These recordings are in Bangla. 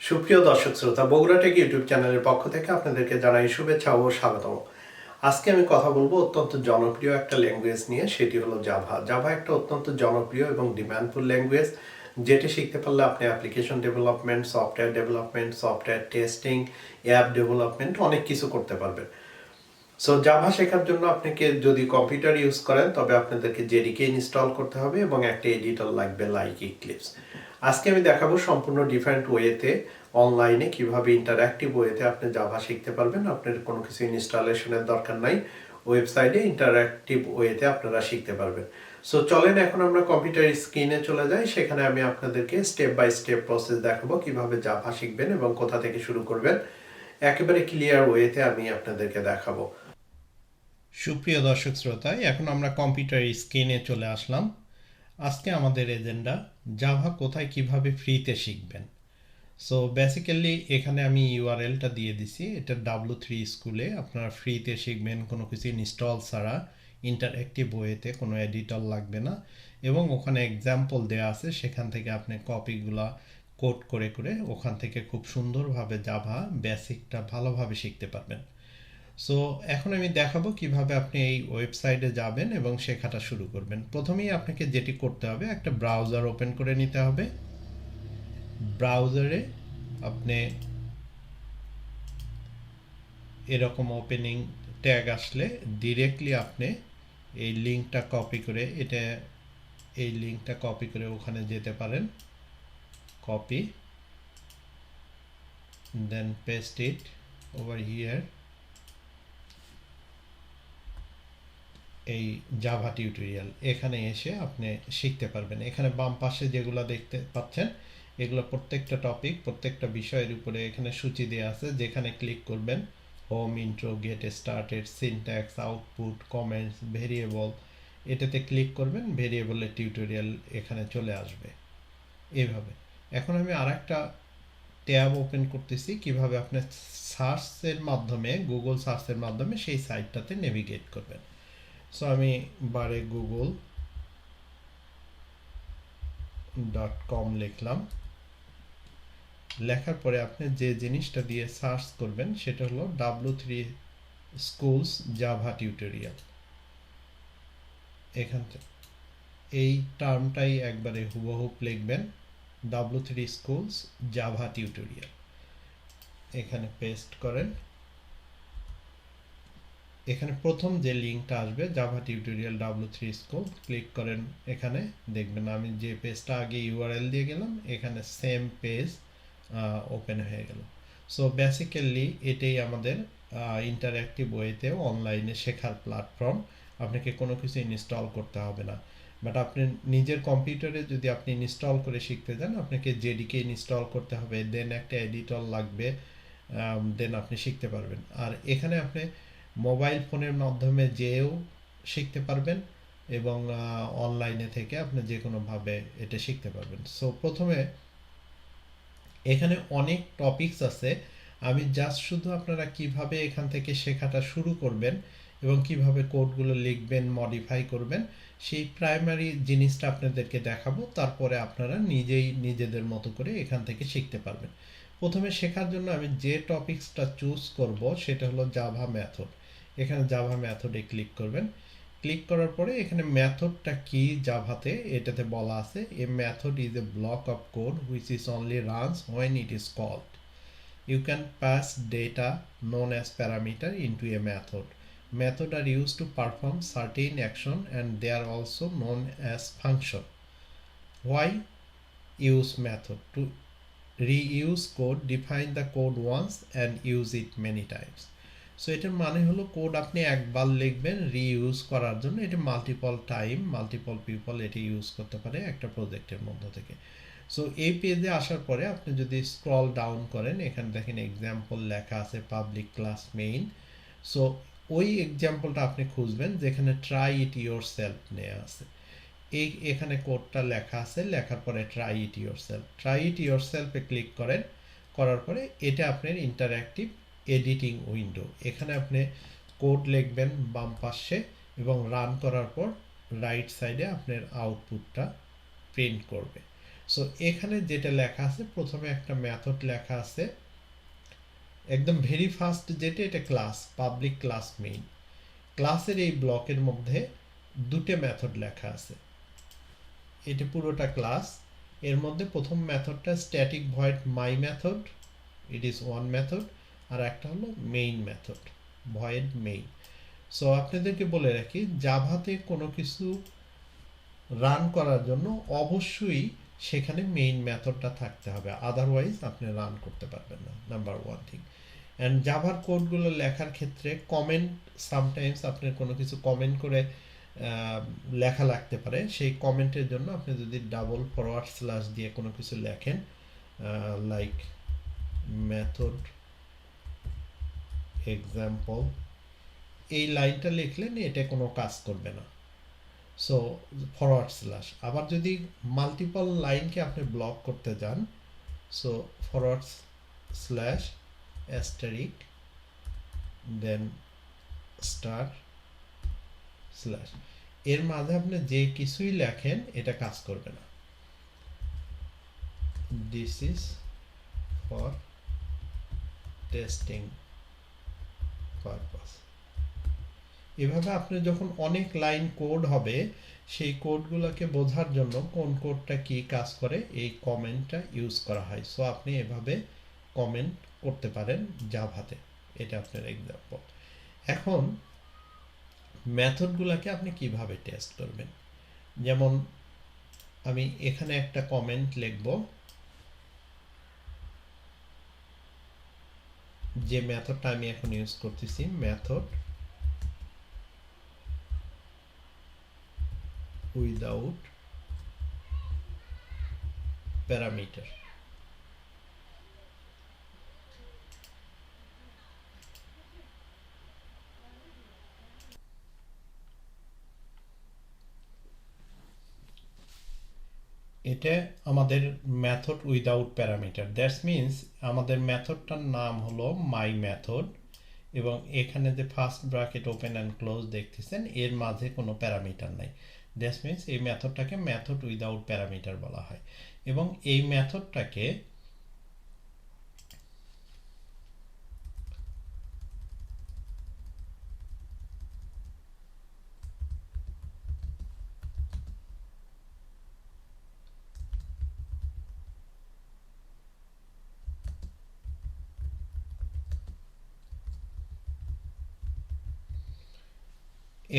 সুপ্রিয় দর্শক শ্রোতা, বগুড়া টেক ইউটিউব চ্যানেলের পক্ষ থেকে আপনাদেরকে জানাই শুভেচ্ছা ও স্বাগতম। আজকে আমি কথা বলবো অত্যন্ত জনপ্রিয় একটা ল্যাঙ্গুয়েজ নিয়ে, সেটি হলো জাভা। জাভা একটা অত্যন্ত জনপ্রিয় এবং ডিমান্ডফুল ল্যাঙ্গুয়েজ, যেটি শিখতে পারলে আপনি application development, software testing, app development অনেক কিছু করতে পারবেন। সো জাভা শেখার জন্য আপনাকে যদি কম্পিউটার ইউজ করেন তবে আপনাদেরকে জেডিকে ইনস্টল করতে হবে এবং একটা এডিটর লাগবে লাইক ইক্লিপস। আজকে আমি দেখাবো সম্পূর্ণ ডিফারেন্ট ওয়েতে অনলাইনে কিভাবে ইন্টারঅ্যাক্টিভ ওয়েতে আপনি জাভা শিখতে পারবেন। আপনার কোনো কিছু ইনস্টলেশনের দরকার নাই, ওয়েবসাইটে ইন্টারঅ্যাক্টিভ ওয়েতে আপনারা শিখতে পারবেন। সো চলেন এখন আমরা কম্পিউটার স্ক্রিনে চলে যাই, সেখানে আমি আপনাদেরকে স্টেপ বাই স্টেপ প্রসেস দেখাবো কিভাবে জাভা শিখবেন এবং কোথা থেকে শুরু করবেন। একেবারে ক্লিয়ার ওয়েতে আমি আপনাদেরকে দেখাবো। সুপ্রিয় দর্শক শ্রোতা, এখন আমরা কম্পিউটার স্ক্রিনে চলে আসলাম। আজকে আমাদের এজেন্ডা জাভা কোথায় কিভাবে ফ্রিতে শিখবেন। সো বেসিক্যালি এখানে আমি ইউআরএলটা দিয়ে দিছি, এটা W3 স্কুলে আপনারা ফ্রিতে শিখবেন, কোনো কিছু ইনস্টল ছাড়া, ইন্টারঅ্যাক্টিভ ওয়েতে, কোনো এডিটর লাগবে না, এবং ওখানে এক্সাম্পল দেওয়া আছে, সেখান থেকে আপনি কপিগুলা কোড করে করে ওখান থেকে খুব সুন্দরভাবে জাভা বেসিকটা ভালোভাবে শিখতে পারবেন। সো এখন আমি দেখাবো কিভাবে আপনি এই ওয়েবসাইটে যাবেন এবং শেখাটা শুরু করবেন। প্রথমেই আপনাকে যেটি করতে হবে, একটা ব্রাউজার ওপেন করে নিতে হবে। ব্রাউজারে আপনি এরকম ওপেনিং ট্যাগ আসলে ডিরেক্টলি আপনি এই লিঙ্কটা কপি করে ওখানে যেতে পারেন। Copy, then paste it over here, এই জাভা টিউটোরিয়াল এখানে এসে আপনি শিখতে পারবেন। এখানে বাম পাশে যেগুলো দেখতে পাচ্ছেন, এগুলো প্রত্যেকটা টপিক, প্রত্যেকটা বিষয়ের উপরে এখানে সূচি দেওয়া আছে। যেখানে ক্লিক করবেন, home, intro, get started, syntax, output, comments, variable, এটাতে ক্লিক করবেন, ভেরিয়েবলের টিউটোরিয়াল এখানে চলে আসবে এইভাবে। এখন আমি আরেকটা ট্যাব ওপেন করতেছি, কিভাবে আপনি সার্চের মাধ্যমে, গুগল সার্চের মাধ্যমে সেই সাইটটাতে নেভিগেট করবেন। সো আমি বারে google.com লিখলাম। লেখার পরে আপনি যে জিনিসটা দিয়ে সার্চ করবেন সেটা হলো W3 স্কুলস জাভা টিউটোরিয়াল। এখান থেকে এই টার্মটাই একবারে হুবহুব লিখবেন, W3 স্কুলস জাভা টিউটোরিয়াল, এখানে পেস্ট করেন। এখানে প্রথম যে লিঙ্কটা আসবে, Java tutorial W3 school, click করেন। এখানে দেখবেন আমি যে পেজটা আগে ইউআরএল দিয়ে গেলাম, এখানে সেম পেজ ওপেন হয়ে গেল। সো বেসিক্যালি এটাই আমাদের ইন্টারঅ্যাক্টিভ ওয়েতে অনলাইনে শেখার প্ল্যাটফর্ম। আপনাকে কোনো কিছু ইনস্টল করতে হবে না, বাট আপনি নিজের কম্পিউটারে যদি আপনি ইনস্টল করে শিখতে চান, আপনাকে জেডিকে ইনস্টল করতে হবে, দেন একটা এডিটর লাগবে, দেন আপনি শিখতে পারবেন। আর এখানে আপনি মোবাইল ফোনের মাধ্যমে যেও শিখতে পারবেন এবং অনলাইনে থেকে আপনি যে কোনোভাবে এটা শিখতে পারবেন। সো প্রথমে এখানে অনেক টপিকস আছে, আমি জাস্ট শুধু আপনারা কিভাবে এখান থেকে শেখাটা শুরু করবেন এবং কিভাবে কোডগুলো লিখবেন, মডিফাই করবেন, সেই প্রাইমারি জিনিসটা আপনাদেরকে দেখাবো। তারপরে আপনারা নিজেই নিজেদের মতো করে এখান থেকে শিখতে পারবেন। প্রথমে শেখার জন্য আমি যে টপিকসটা চুজ করব সেটা হলো জাভা মেথড। এখানে জাভা মেথডে ক্লিক করবেন। ক্লিক করার পরে এখানে মেথডটা কি জাভাতে এটাতে বলা আছে, এ method is a block of code which is only runs when it is called. You can pass data known as parameter into a method. Method are used to perform certain action and they are also known as function. Why use method? To reuse code, define the code once and use it many times. So এটার মানে হলো কোড আপনি একবার লিখবেন রিইউজ করার জন্য, এটা মাল্টিপল টাইম, মাল্টিপল পিপল এটি ইউজ করতে পারে একটা প্রজেক্টের মধ্য থেকে। সো এই পেজে আসার পরে আপনি যদি স্ক্রল ডাউন করেন, এখানে দেখেন এক্সাম্পল লেখা আছে, পাবলিক ক্লাস মেইন। সো ওই এক্সাম্পলটা আপনি খুঁজবেন যেখানে ট্রাই ইট ইয়োর সেলফ নেওয়া আছে। এখানে কোডটা লেখা আছে, লেখার পরে ট্রাই ইট ইয়োর সেলফে ক্লিক করেন। করার পরে এটা আপনার ইন্টারঅ্যাক্টিভ এডিটিং উইন্ডো। এখানে আপনি কোড লিখবেন বাম পাশে এবং রান করার পর রাইট সাইডে আপনার আউটপুটটা প্রিন্ট করবে। সো এখানে যেটা লেখা আছে, প্রথমে একটা মেথড লেখা আছে একদম ভেরি ফার্স্ট, যেটা এটা ক্লাস, পাবলিক ক্লাস মেইন। ক্লাসের এই ব্লকের মধ্যে দুটো মেথড লেখা আছে, এটা পুরোটা ক্লাস। এর মধ্যে প্রথম মেথডটা static void my method, it is one method, আর একটা হলো main method, void main. So আপনাদেরকে বলে রাখি, জাভাতে কোনো কিছু রান করার জন্য অবশ্যই সেখানে মেইন মেথডটা থাকতে হবে, আদারওয়াইজ আপনি রান করতে পারবেন না, নাম্বার ওয়ান থিং। অ্যান্ড জাভার কোডগুলো লেখার ক্ষেত্রে কমেন্ট, সামটাইমস আপনার কোনো কিছু কমেন্ট করে লেখা লাগতে পারে, সেই কমেন্টের জন্য আপনি যদি ডাবল ফরওয়ার্ড স্ল্যাশ দিয়ে কোনো কিছু লেখেন, লাইক মেথড এক্সাম্পল, এই লাইনটা লিখলেন, এটা কোনো কাজ করবে না। সো ফরওয়ার্ড স্ল্যাশ, আবার যদি মাল্টিপল লাইনকে আপনি ব্লক করতে যান, সো ফরওয়ার্ড স্ল্যাশ অ্যাস্টারিক দেন স্টার স্ল্যাশ, এর মাঝে আপনি যে কিছুই লেখেন এটা কাজ করবে না। This is for testing purpose. এভাবে আপনি যখন অনেক লাইন কোড হবে, সেই কোডগুলোকে বোঝার জন্য কোন কোডটা কি কাজ করে এই কমেন্টটা ইউজ করা হয়। সো আপনি এভাবে কমেন্ট করতে পারেন জাভাতে, এটা আপনার এক্সাম্পল। এখন মেথডগুলোকে আপনি কিভাবে টেস্ট করবেন, যেমন আমি এখানে একটা কমেন্ট লিখব, যে মেথডটা আমি এখন ইউজ করতেছি, মেথড উইদাউট প্যারামিটার। এটা আমাদের method without parameter, that's means আমাদের মেথডটার নাম হলো মাই মেথড, এবং এখানে যে first bracket open and close দেখতেছেন, এর মাঝে কোনো প্যারামিটার নাই। দ্যাটস মিনস এই মেথডটাকে মেথড উইদাউট প্যারামিটার বলা হয়। এবং এই মেথডটাকে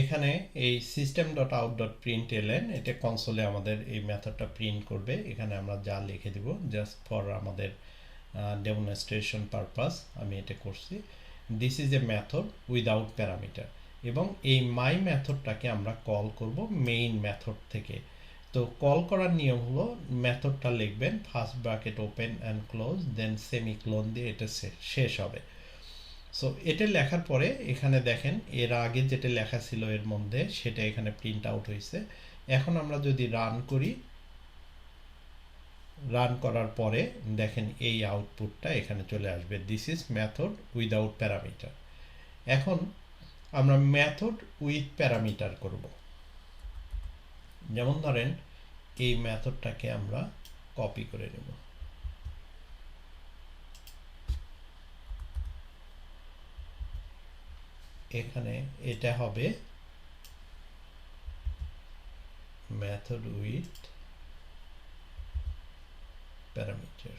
এখানে এই system.out.println, এটা কনসোলে আমাদের এই মেথডটা প্রিন্ট করবে। এখানে আমরা যা লিখে দিব জাস্ট ফর আমাদের ডেমনস্ট্রেশন পারপাস আমি এটা করছি। This is a method without parameter, এবং এই মাই মেথডটাকে আমরা কল করব মেইন মেথড থেকে। তো কল করার নিয়ম হলো, মেথডটা লিখবেন first bracket open and close then semicolon দিয়ে এটা শেষ হবে। সো এটা লেখার পরে এখানে দেখেন এর আগে যেটা লেখা ছিল এর মধ্যে, সেটা এখানে প্রিন্ট আউট হয়েছে। এখন আমরা যদি রান করি, রান করার পরে দেখেন এই আউটপুটটা এখানে চলে আসবে, this is method without parameter. এখন আমরা মেথড উইথ প্যারামিটার করব। যেমন ধরেন এই মেথডটাকে আমরা কপি করে নেব, এখানে এটা হবে মেথড উইথ প্যারামিটার।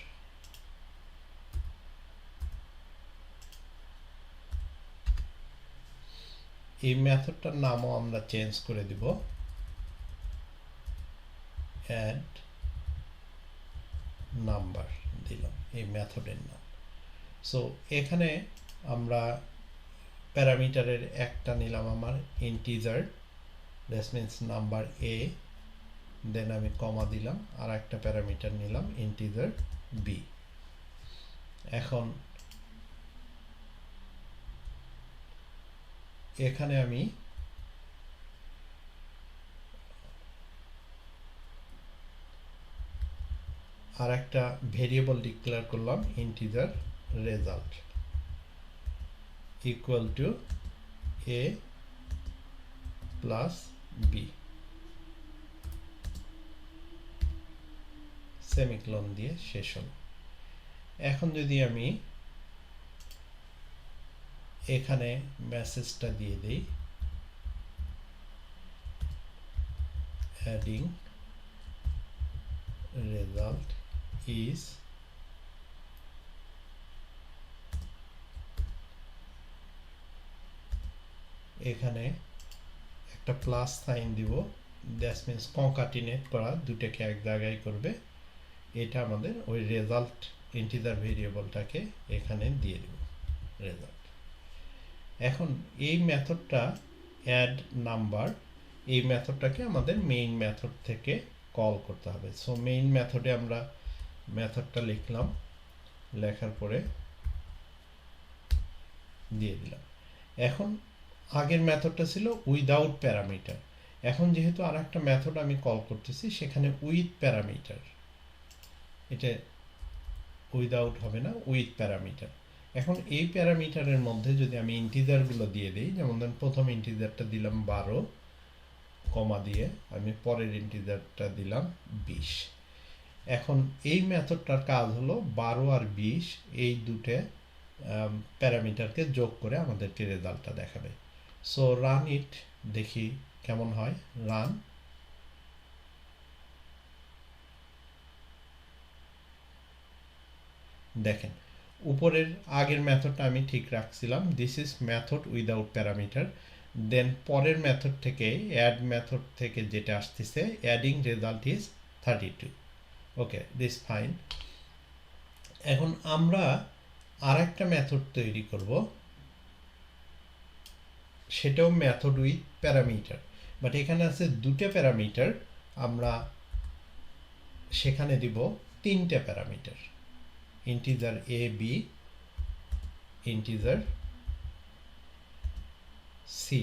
এই মেথডটার নামও আমরা চেঞ্জ করে দিব, অ্যাড নাম্বার দিলাম এই মেথডের নাম। সো এখানে আমরা প্যারামিটারের একটা নিলাম আমার integer, that means number A, then আমি কমা দিলাম, আর একটা প্যারামিটার নিলাম ইন্টিজার বি। এখন এখানে আমি আর একটা ভেরিয়েবল ডিক্লেয়ার করলাম integer result equal to a plus b semicolon দিয়ে শেষ হলো। এখন যদি আমি এখানে মেসেজটা দিয়ে দেই adding result is এখানে একটা প্লাস সাইন দিব, দ্যাট মিন্স কনকাটিনেট করা, দুটাকে এক জায়গায় করবে। এটা আমাদের ওই রেজাল্ট ইন্টিজার ভেরিয়েবলটাকে এখানে দিয়ে দেব রেজাল্ট। এখন এই মেথডটা অ্যাড নাম্বার, এই মেথডটাকে আমাদের মেইন মেথড থেকে কল করতে হবে। সো মেইন মেথডে আমরা মেথডটা লিখলাম, লেখার পরে দিয়ে দিলাম। এখন আগের মেথডটা ছিল উইদাউট প্যারামিটার, এখন যেহেতু আর একটা মেথড আমি কল করতেছি সেখানে উইথ প্যারামিটার, এটা উইদাউট হবে না, উইথ প্যারামিটার। এখন এই প্যারামিটারের মধ্যে যদি আমি ইন্টিজারগুলো দিয়ে দিই, যেমন ধরুন প্রথম ইন্টিজারটা দিলাম 12 কমা দিয়ে, আমি পরের ইন্টিজারটা দিলাম 20। এখন এই মেথডটার কাজ হলো 12 আর 20 এই দুটো প্যারামিটারকে যোগ করে আমাদেরকে রেজাল্টটা দেখাবে। সো রান ইট, দেখি কেমন হয়। রান, দেখেন উপরের আগের মেথডটা আমি ঠিক রাখছিলাম, this is method without parameter. Then পরের মেথড থেকে অ্যাড মেথড থেকে যেটা আসতেছে adding result is 32। Okay, this fine. এখন আমরা আর একটা মেথড তৈরি করব, সেটাও মেথড উইথ প্যারামিটার, বাট এখানে আছে দুটো প্যারামিটার, আমরা সেখানে দিব তিনটে parameter, integer A B, integer C,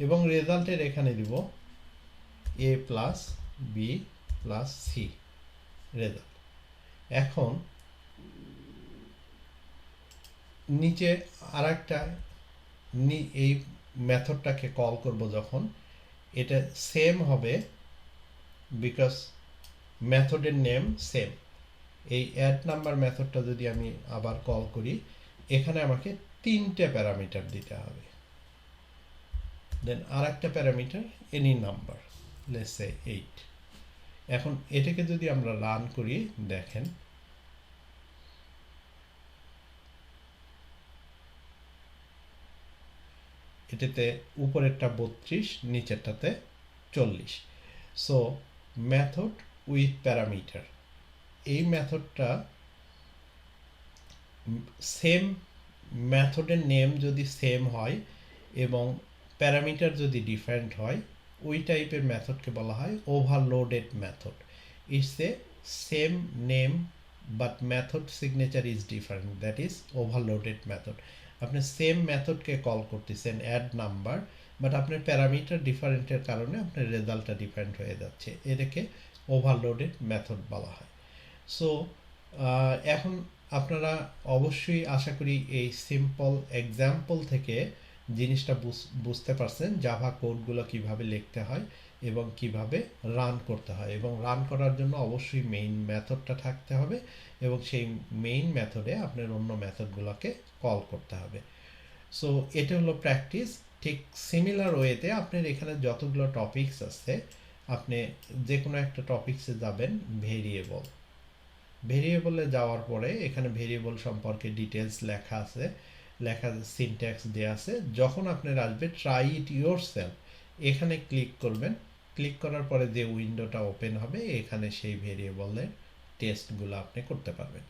এবং রেজাল্টের এখানে দিব A plus B plus C result. এখন নিচে আর একটা এই মেথডটাকে কল করব যখন, এটা সেম হবে বিকজ মেথডের নেম সেম। এই অ্যাড নাম্বার মেথডটা যদি আমি আবার কল করি, এখানে আমাকে তিনটে প্যারামিটার দিতে হবে। দেন আর একটা parameter any number, let's say 8। এখন এটাকে যদি আমরা রান করি, দেখেন এটাতে উপরেরটা 32, নিচেরটাতে 40। সো মেথড উইথ প্যারামিটার, এই মেথডটা সেম, মেথডের নেম যদি সেম হয় এবং প্যারামিটার যদি ডিফারেন্ট হয়, ওই টাইপের মেথডকে বলা হয় overloaded method. It's a same name but method signature is different, that is overloaded method. আপনি সেম মেথডকে কল করতেছেন অ্যাড নাম্বার, বাট আপনার প্যারামিটার ডিফারেন্টের কারণে আপনার রেজাল্টটা ডিফারেন্ট হয়ে যাচ্ছে, এটাকে ওভারলোডেড মেথড বলা হয়। সো এখন আপনারা অবশ্যই আশা করি এই সিম্পল এক্সাম্পল থেকে জিনিসটা বুঝতে পারছেন জাভা কোডগুলো কিভাবে লিখতে হয় এবং কিভাবে রান করতে হয়, এবং রান করার জন্য অবশ্যই মেইন মেথডটা থাকতে হবে এবং সেই মেইন মেথডে আপনার অন্য মেথডগুলোকে কল করতে হবে। সো এটা হলো প্র্যাকটিস। ঠিক সিমিলার ওয়েতে আপনার এখানে যতগুলো টপিকস আছে, আপনি যে কোনো একটা টপিকসে যাবেন, ভেরিয়েবল, ভেরিয়েবলে যাওয়ার পরে এখানে ভেরিয়েবল সম্পর্কে ডিটেলস লেখা আছে, লেখা সিনট্যাক্স দেওয়া আছে। যখন আপনার আসবে ট্রাই ইট ইয়োরসেলফ, এখানে ক্লিক করবেন, ক্লিক করার পরে যে উইন্ডোটা ওপেন হবে, এখানে সেই ভেরিয়েবলের টেস্টগুলো আপনি করতে পারবেন।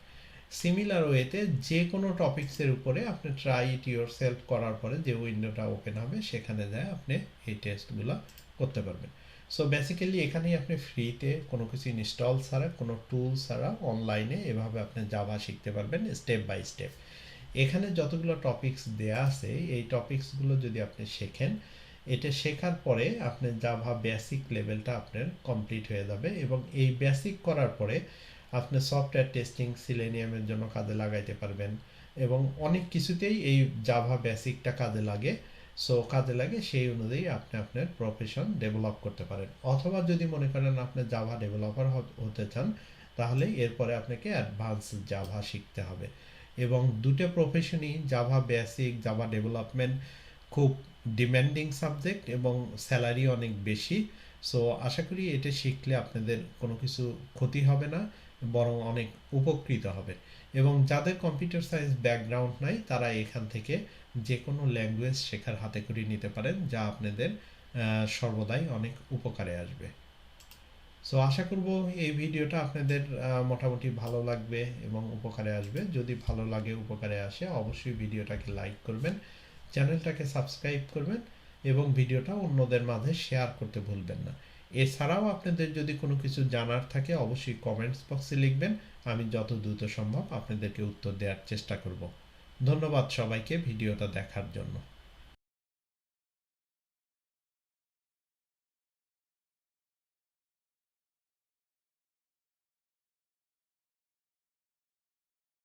সিমিলার ওয়েতে যে কোনো টপিকসের উপরে আপনি ট্রাই ইট ইয়োরসেলফ করার পরে যে উইন্ডোটা ওপেন হবে, সেখানে যায় আপনি এই টেস্টগুলো করতে পারবেন। সো বেসিক্যালি এখানেই আপনি ফ্রিতে কোনো কিছু ইনস্টল ছাড়া, কোনো টুল ছাড়া অনলাইনে এভাবে আপনি জাভা শিখতে পারবেন স্টেপ বাই স্টেপ। এখানে যতগুলো টপিকস দেয়া আছে, এই টপিকসগুলো যদি আপনি শেখেন, এটা শেখার পরে আপনার জাভা বেসিক লেভেলটা আপনার কমপ্লিট হয়ে যাবে, এবং এই বেসিক করার পরে আপনি সফটওয়্যার টেস্টিং সিলেনিয়ামের জন্য কাজে লাগাইতে পারবেন, এবং অনেক কিছুতেই এই জাভা বেসিকটা কাজে লাগে। সো কাজে লাগে সেই অনুযায়ী আপনি আপনার প্রফেশন ডেভেলপ করতে পারেন। অথবা যদি মনে করেন আপনি জাভা ডেভেলপার হতে চান, তাহলে এরপরে আপনাকে অ্যাডভান্স জাভা শিখতে হবে। এবং দুটো প্রফেশনই, জাভা বেসিক, জাভা ডেভেলপমেন্ট, খুব ডিমান্ডিং সাবজেক্ট এবং স্যালারি অনেক বেশি। সো আশা করি এটা শিখলে আপনাদের কোনো কিছু ক্ষতি হবে না, বরং অনেক উপকৃত হবে। এবং যাদের কম্পিউটার সায়েন্স ব্যাকগ্রাউন্ড নাই, তারা এখান থেকে যে কোনো ল্যাঙ্গুয়েজ শেখার হাতে করে নিতে পারেন, যা আপনাদের সর্বদাই অনেক উপকারে আসবে। সো আশা করব এই ভিডিওটা আপনাদের মোটামুটি ভালো লাগবে এবং উপকারে আসবে। যদি ভালো লাগে, উপকারে আসে, অবশ্যই ভিডিওটাকে লাইক করবেন, চ্যানেলটাকে সাবস্ক্রাইব করবেন এবং ভিডিওটা অন্যদের মাঝে শেয়ার করতে ভুলবেন না। এছাড়াও আপনাদের যদি কোনো কিছু জানার থাকে, অবশ্যই কমেন্টস বক্সে লিখবেন, আমি যত দ্রুত সম্ভব আপনাদেরকে উত্তর দেওয়ার চেষ্টা করব। ধন্যবাদ সবাইকে ভিডিওটা দেখার জন্য।